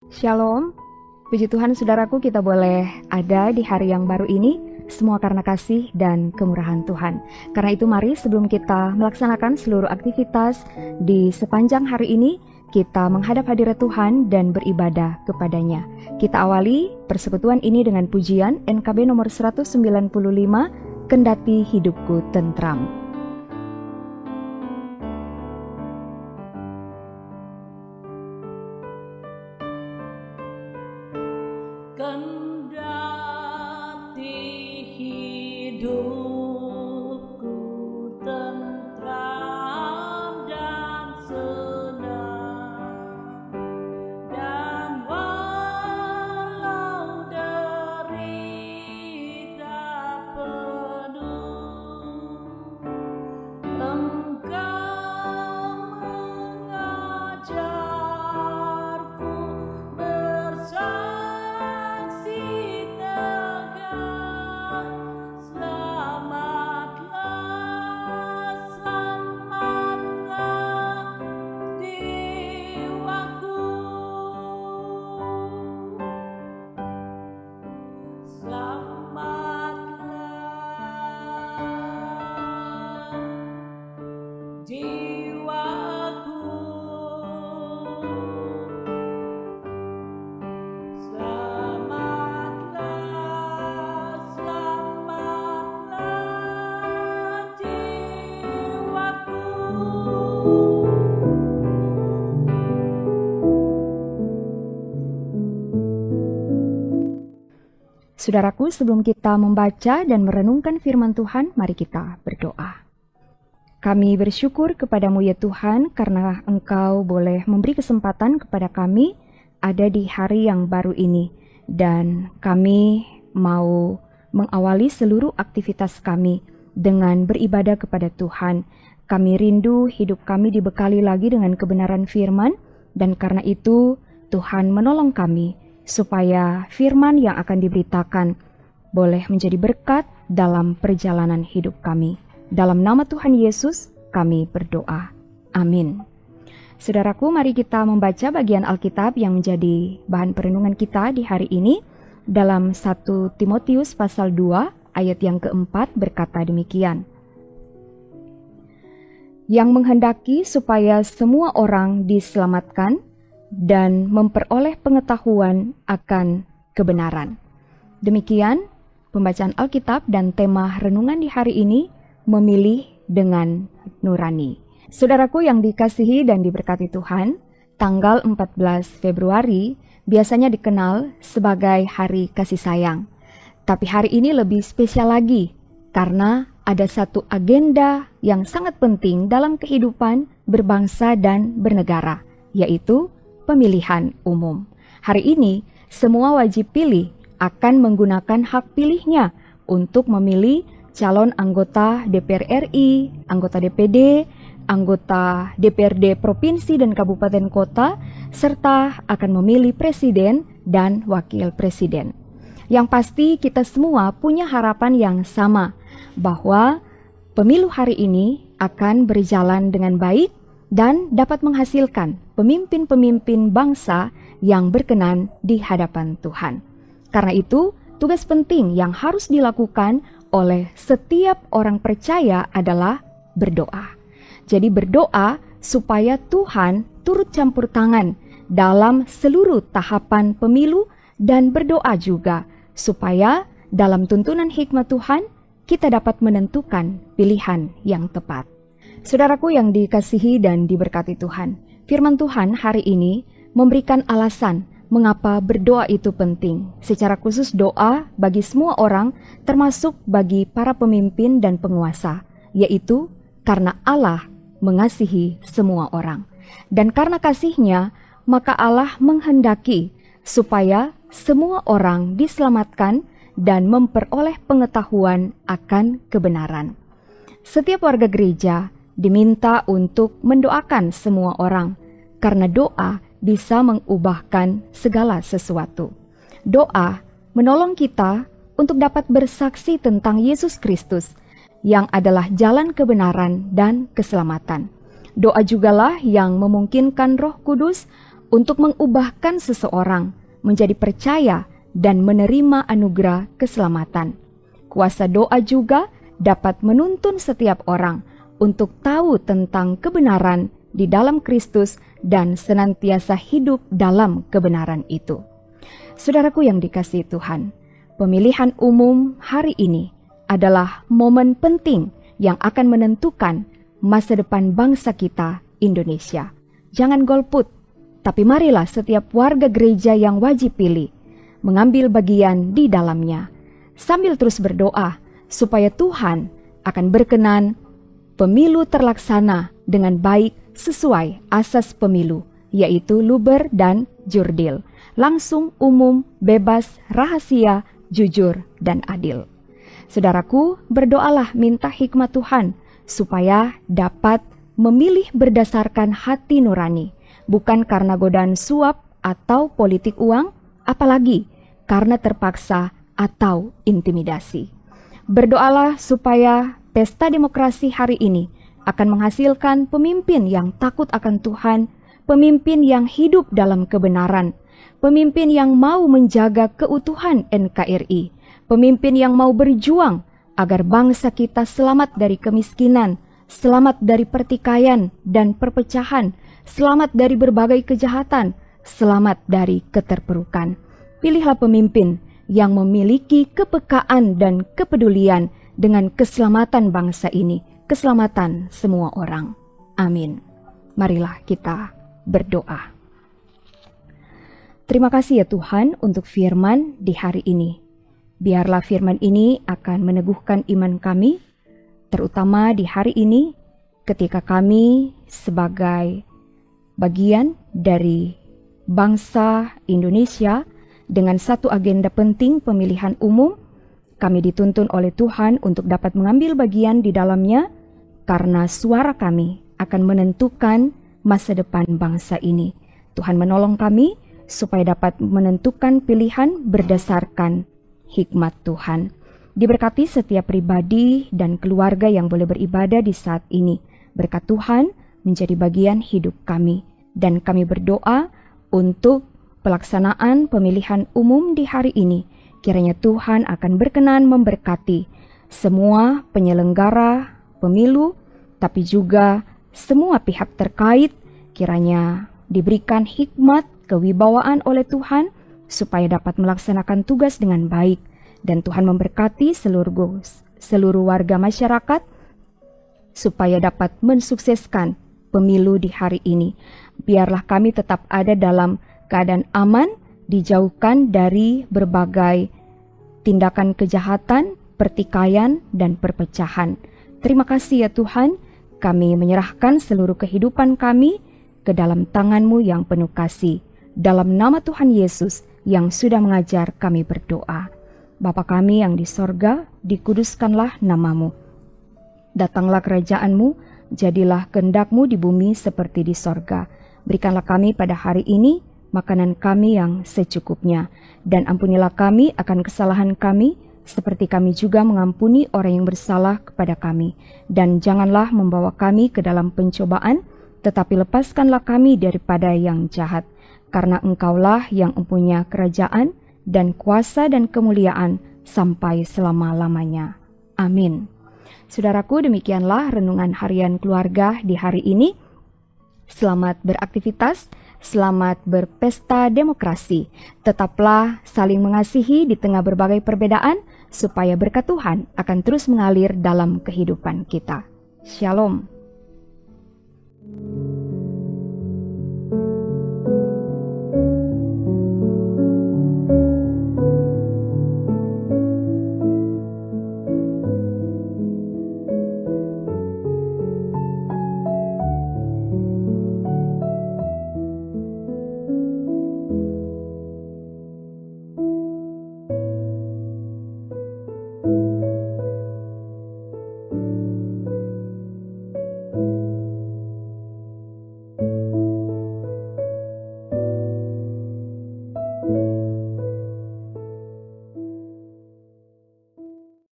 Shalom, puji Tuhan saudaraku, kita boleh ada di hari yang baru ini, semua karena kasih dan kemurahan Tuhan. Karena itu mari sebelum kita melaksanakan seluruh aktivitas di sepanjang hari ini, kita menghadap hadirat Tuhan dan beribadah kepadanya. Kita awali persekutuan ini dengan pujian NKB nomor 195, Kendati Hidupku Tentram. Saudaraku, sebelum kita membaca dan merenungkan firman Tuhan, mari kita berdoa. Kami bersyukur kepadamu ya Tuhan, karena Engkau boleh memberi kesempatan kepada kami ada di hari yang baru ini. Dan kami mau mengawali seluruh aktivitas kami dengan beribadah kepada Tuhan. Kami rindu hidup kami dibekali lagi dengan kebenaran firman, dan karena itu Tuhan menolong kami supaya firman yang akan diberitakan boleh menjadi berkat dalam perjalanan hidup kami. Dalam nama Tuhan Yesus kami berdoa. Amin. Saudaraku, mari kita membaca bagian Alkitab yang menjadi bahan perenungan kita di hari ini. Dalam 1 Timotius pasal 2 ayat yang keempat berkata demikian. Yang menghendaki supaya semua orang diselamatkan dan memperoleh pengetahuan akan kebenaran. Demikian pembacaan Alkitab, dan tema renungan di hari ini, memilih dengan nurani. Saudaraku yang dikasihi dan diberkati Tuhan, tanggal 14 Februari biasanya dikenal sebagai Hari Kasih Sayang. Tapi hari ini lebih spesial lagi karena ada satu agenda yang sangat penting dalam kehidupan berbangsa dan bernegara, yaitu pemilihan umum. Hari ini, semua wajib pilih akan menggunakan hak pilihnya untuk memilih calon anggota DPR RI, anggota DPD, anggota DPRD provinsi dan kabupaten kota, serta akan memilih presiden dan wakil presiden. Yang pasti kita semua punya harapan yang sama, bahwa pemilu hari ini akan berjalan dengan baik dan dapat menghasilkan pemimpin-pemimpin bangsa yang berkenan di hadapan Tuhan. Karena itu, tugas penting yang harus dilakukan oleh setiap orang percaya adalah berdoa. Jadi berdoa supaya Tuhan turut campur tangan dalam seluruh tahapan pemilu, dan berdoa juga supaya dalam tuntunan hikmat Tuhan kita dapat menentukan pilihan yang tepat. Saudaraku yang dikasihi dan diberkati Tuhan, firman Tuhan hari ini memberikan alasan mengapa berdoa itu penting. Secara khusus doa bagi semua orang, termasuk bagi para pemimpin dan penguasa, yaitu karena Allah mengasihi semua orang. Dan karena kasih-Nya, maka Allah menghendaki supaya semua orang diselamatkan dan memperoleh pengetahuan akan kebenaran. Setiap warga gereja diminta untuk mendoakan semua orang, karena doa bisa mengubahkan segala sesuatu. Doa menolong kita untuk dapat bersaksi tentang Yesus Kristus, yang adalah jalan kebenaran dan keselamatan. Doa jugalah yang memungkinkan Roh Kudus untuk mengubahkan seseorang menjadi percaya dan menerima anugerah keselamatan. Kuasa doa juga dapat menuntun setiap orang untuk tahu tentang kebenaran di dalam Kristus dan senantiasa hidup dalam kebenaran itu. Saudaraku yang dikasihi Tuhan, pemilihan umum hari ini adalah momen penting yang akan menentukan masa depan bangsa kita, Indonesia. Jangan golput, tapi marilah setiap warga gereja yang wajib pilih mengambil bagian di dalamnya, sambil terus berdoa supaya Tuhan akan berkenan pemilu terlaksana dengan baik sesuai asas pemilu, yaitu luber dan jurdil, langsung, umum, bebas, rahasia, jujur, dan adil. Saudaraku, berdoalah minta hikmat Tuhan supaya dapat memilih berdasarkan hati nurani, bukan karena godaan suap atau politik uang, apalagi karena terpaksa atau intimidasi. Berdoalah supaya pesta demokrasi hari ini akan menghasilkan pemimpin yang takut akan Tuhan, pemimpin yang hidup dalam kebenaran, pemimpin yang mau menjaga keutuhan NKRI, pemimpin yang mau berjuang agar bangsa kita selamat dari kemiskinan, selamat dari pertikaian dan perpecahan, selamat dari berbagai kejahatan, selamat dari keterpurukan. Pilihlah pemimpin yang memiliki kepekaan dan kepedulian dengan keselamatan bangsa ini, keselamatan semua orang. Amin. Marilah kita berdoa. Terima kasih ya Tuhan untuk firman di hari ini. Biarlah firman ini akan meneguhkan iman kami, terutama di hari ini ketika kami sebagai bagian dari bangsa Indonesia dengan satu agenda penting pemilihan umum, kami dituntun oleh Tuhan untuk dapat mengambil bagian di dalamnya karena suara kami akan menentukan masa depan bangsa ini. Tuhan menolong kami supaya dapat menentukan pilihan berdasarkan hikmat Tuhan. Diberkati setiap pribadi dan keluarga yang boleh beribadah di saat ini. Berkat Tuhan menjadi bagian hidup kami. Dan kami berdoa untuk pelaksanaan pemilihan umum di hari ini. Kiranya Tuhan akan berkenan memberkati semua penyelenggara pemilu, tapi juga semua pihak terkait. Kiranya diberikan hikmat, kewibawaan oleh Tuhan, supaya dapat melaksanakan tugas dengan baik. Dan Tuhan memberkati seluruh warga masyarakat supaya dapat mensukseskan pemilu di hari ini. Biarlah kami tetap ada dalam keadaan aman, dijauhkan dari berbagai tindakan kejahatan, pertikaian, dan perpecahan. Terima kasih ya Tuhan, kami menyerahkan seluruh kehidupan kami ke dalam tangan-Mu yang penuh kasih. Dalam nama Tuhan Yesus yang sudah mengajar kami berdoa. Bapa kami yang di sorga, dikuduskanlah nama-Mu. Datanglah kerajaan-Mu, jadilah kehendak-Mu di bumi seperti di sorga. Berikanlah kami pada hari ini makanan kami yang secukupnya. Dan ampunilah kami akan kesalahan kami, seperti kami juga mengampuni orang yang bersalah kepada kami. Dan janganlah membawa kami ke dalam pencobaan, tetapi lepaskanlah kami daripada yang jahat. Karena Engkaulah yang mempunyai kerajaan dan kuasa dan kemuliaan sampai selama-lamanya. Amin. Saudaraku, demikianlah renungan harian keluarga di hari ini. Selamat beraktivitas, selamat berpesta demokrasi. Tetaplah saling mengasihi di tengah berbagai perbedaan, supaya berkat Tuhan akan terus mengalir dalam kehidupan kita. Shalom.